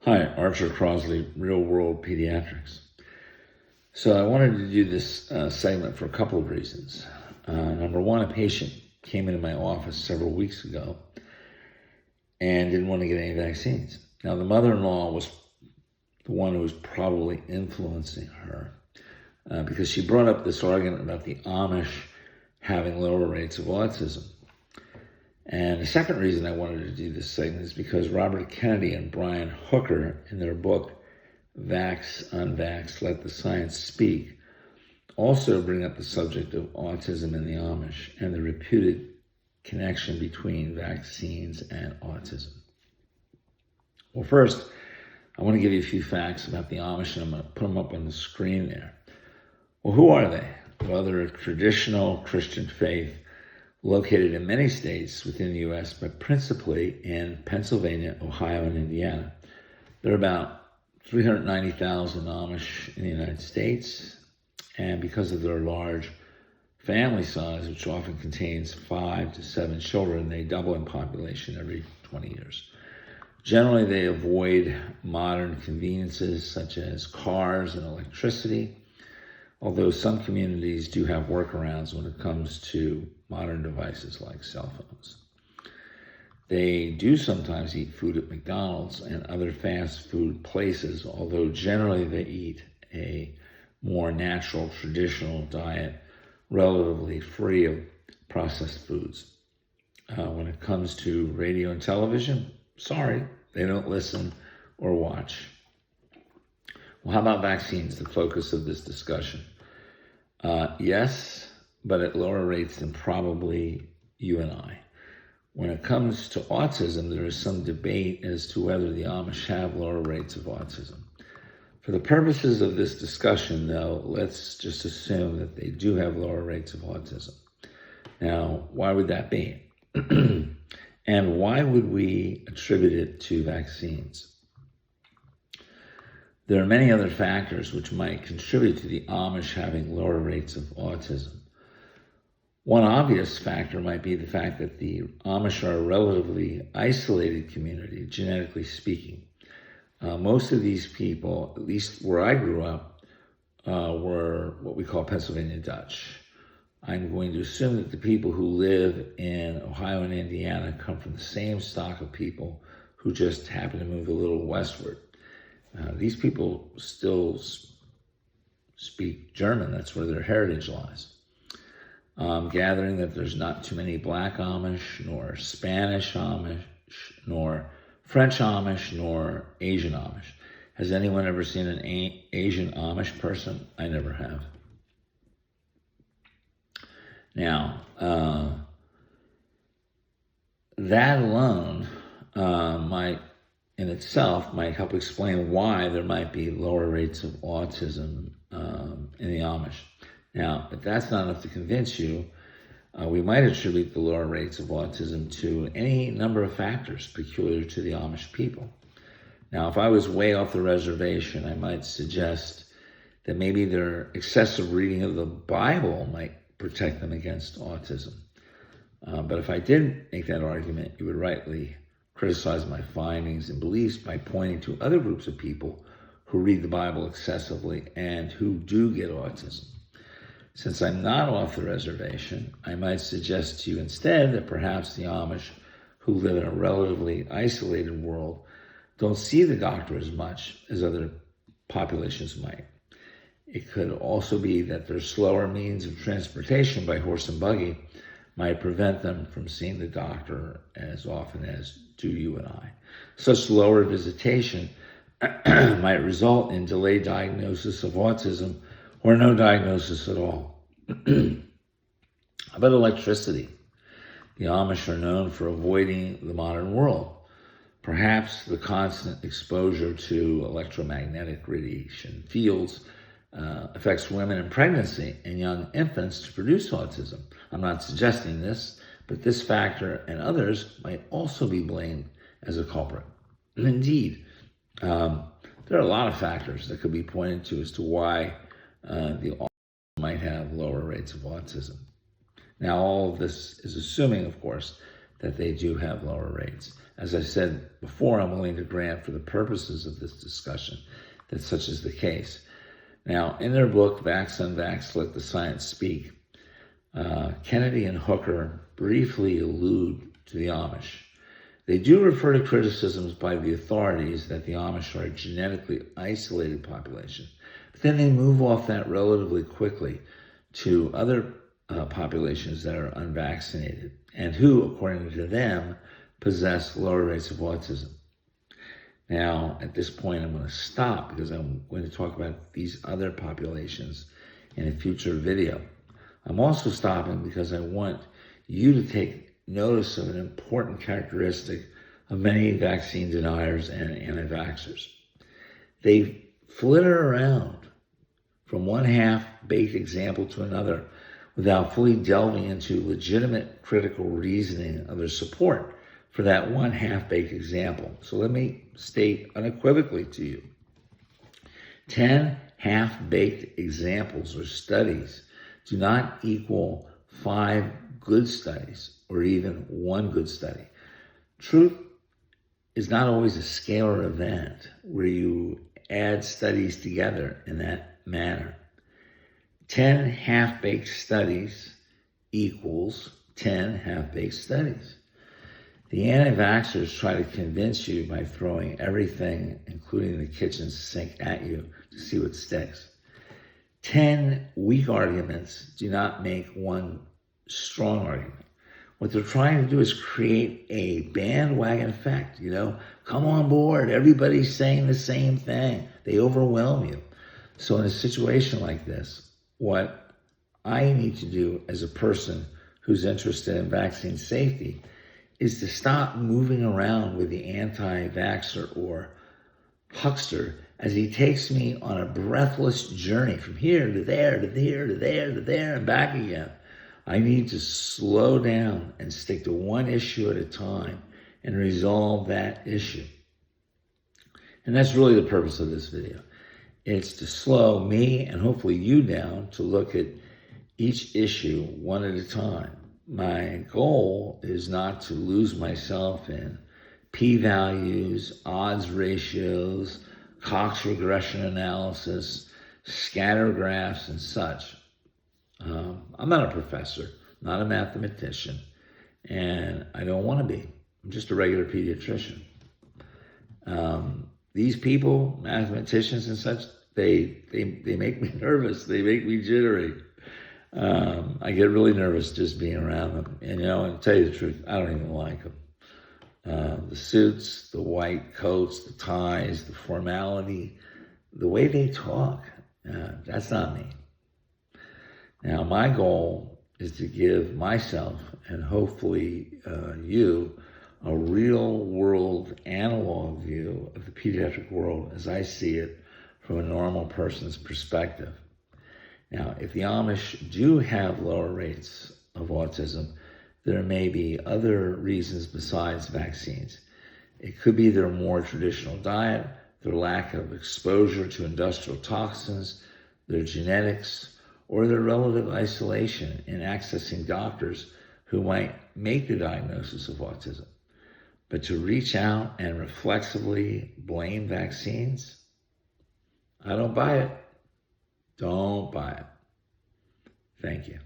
Hi, Archer Crosley, Real World Pediatrics. So I wanted to do this segment for a couple of reasons. Number one, a patient came into my office several weeks ago and didn't want to get any vaccines. Now, the mother-in-law was the one who was probably influencing her because she brought up this argument about the Amish having lower rates of autism. And the second reason I wanted to do this segment is because Robert Kennedy and Brian Hooker, in their book, Vax, Unvax, Let the Science Speak, also bring up the subject of autism in the Amish and the reputed connection between vaccines and autism. Well, first, I want to give you a few facts about the Amish, and I'm going to put them up on the screen there. Well, who are they? Well, they're a traditional Christian faith located in many states within the U.S., but principally in Pennsylvania, Ohio, and Indiana. There are about 390,000 Amish in the United States, and because of their large family size, which often contains 5 to 7 children, they double in population every 20 years. Generally, they avoid modern conveniences such as cars and electricity, although some communities do have workarounds when it comes to modern devices like cell phones. They do sometimes eat food at McDonald's and other fast food places, although generally they eat a more natural, traditional diet, relatively free of processed foods. When it comes to radio and television, sorry, they don't listen or watch. Well, how about vaccines, the focus of this discussion? Yes, but at lower rates than probably you and I. When it comes to autism, there is some debate as to whether the Amish have lower rates of autism. For the purposes of this discussion, though, let's just assume that they do have lower rates of autism. Now, why would that be? And why would we attribute it to vaccines? There are many other factors which might contribute to the Amish having lower rates of autism. One obvious factor might be the fact that the Amish are a relatively isolated community, genetically speaking. Most of these people, at least where I grew up, were what we call Pennsylvania Dutch. I'm going to assume that the people who live in Ohio and Indiana come from the same stock of people who just happen to move a little westward. These people still speak German. That's where their heritage lies. Gathering that there's not too many Black Amish, nor Spanish Amish, nor French Amish, nor Asian Amish. Has anyone ever seen an Asian Amish person? I never have. Now, that alone might help explain why there might be lower rates of autism in the Amish. Now, if that's not enough to convince you, we might attribute the lower rates of autism to any number of factors peculiar to the Amish people. Now, if I was way off the reservation, I might suggest that maybe their excessive reading of the Bible might protect them against autism. But if I did make that argument, you would rightly criticize my findings and beliefs by pointing to other groups of people who read the Bible excessively and who do get autism. Since I'm not off the reservation, I might suggest to you instead that perhaps the Amish who live in a relatively isolated world don't see the doctor as much as other populations might. It could also be that their slower means of transportation by horse and buggy might prevent them from seeing the doctor as often as do you and I. Such lower visitation might result in delayed diagnosis of autism or no diagnosis at all. How about electricity? The Amish are known for avoiding the modern world. Perhaps the constant exposure to electromagnetic radiation fields affects women in pregnancy and young infants to produce autism. I'm not suggesting this, but this factor and others might also be blamed as a culprit. And indeed, there are a lot of factors that could be pointed to as to why the Amish might have lower rates of autism. Now, all of this is assuming, of course, that they do have lower rates. as I said before, I'm willing to grant for the purposes of this discussion that such is the case. Now, in their book, Vax Unvax, Let the Science Speak, Kennedy and Hooker briefly allude to the Amish. They do refer to criticisms by the authorities that the Amish are a genetically isolated population, but then they move off that relatively quickly to other populations that are unvaccinated and who, according to them, possess lower rates of autism. Now, at this point, I'm going to stop because I'm going to talk about these other populations in a future video. I'm also stopping because I want you to take notice of an important characteristic of many vaccine deniers and anti-vaxxers. They flitter around from one half-baked example to another without fully delving into legitimate critical reasoning of their support for that one half-baked example. So let me state unequivocally to you, 10 half-baked examples or studies do not equal 5 good studies or even one good study. Truth is not always a scalar event where you add studies together in that manner. 10 half-baked studies equals 10 half-baked studies. The anti-vaxxers try to convince you by throwing everything, including the kitchen sink, at you to see what sticks. 10 weak arguments do not make one strong argument. What they're trying to do is create a bandwagon effect, come on board, everybody's saying the same thing. They overwhelm you. So in a situation like this, what I need to do as a person who's interested in vaccine safety is to stop moving around with the anti-vaxxer or huckster as he takes me on a breathless journey from here to there, to there, to there, to there, and back again. I need to slow down and stick to one issue at a time and resolve that issue. And that's really the purpose of this video. It's to slow me and hopefully you down to look at each issue one at a time. My goal is not to lose myself in p-values, odds ratios, Cox regression analysis, scatter graphs, and such. I'm not a professor, not a mathematician, and I don't want to be. I'm just a regular pediatrician. These people, mathematicians and such, they make me nervous. They make me jittery. I get really nervous just being around them. And, and to tell you the truth, I don't even like them. The suits, the white coats, the ties, the formality, the way they talk, that's not me. Now, my goal is to give myself and hopefully you a real world analog view of the pediatric world as I see it from a normal person's perspective. Now, if the Amish do have lower rates of autism, there may be other reasons besides vaccines. It could be their more traditional diet, their lack of exposure to industrial toxins, their genetics, or their relative isolation in accessing doctors who might make the diagnosis of autism. But to reach out and reflexively blame vaccines, I don't buy it. Don't buy it. Thank you.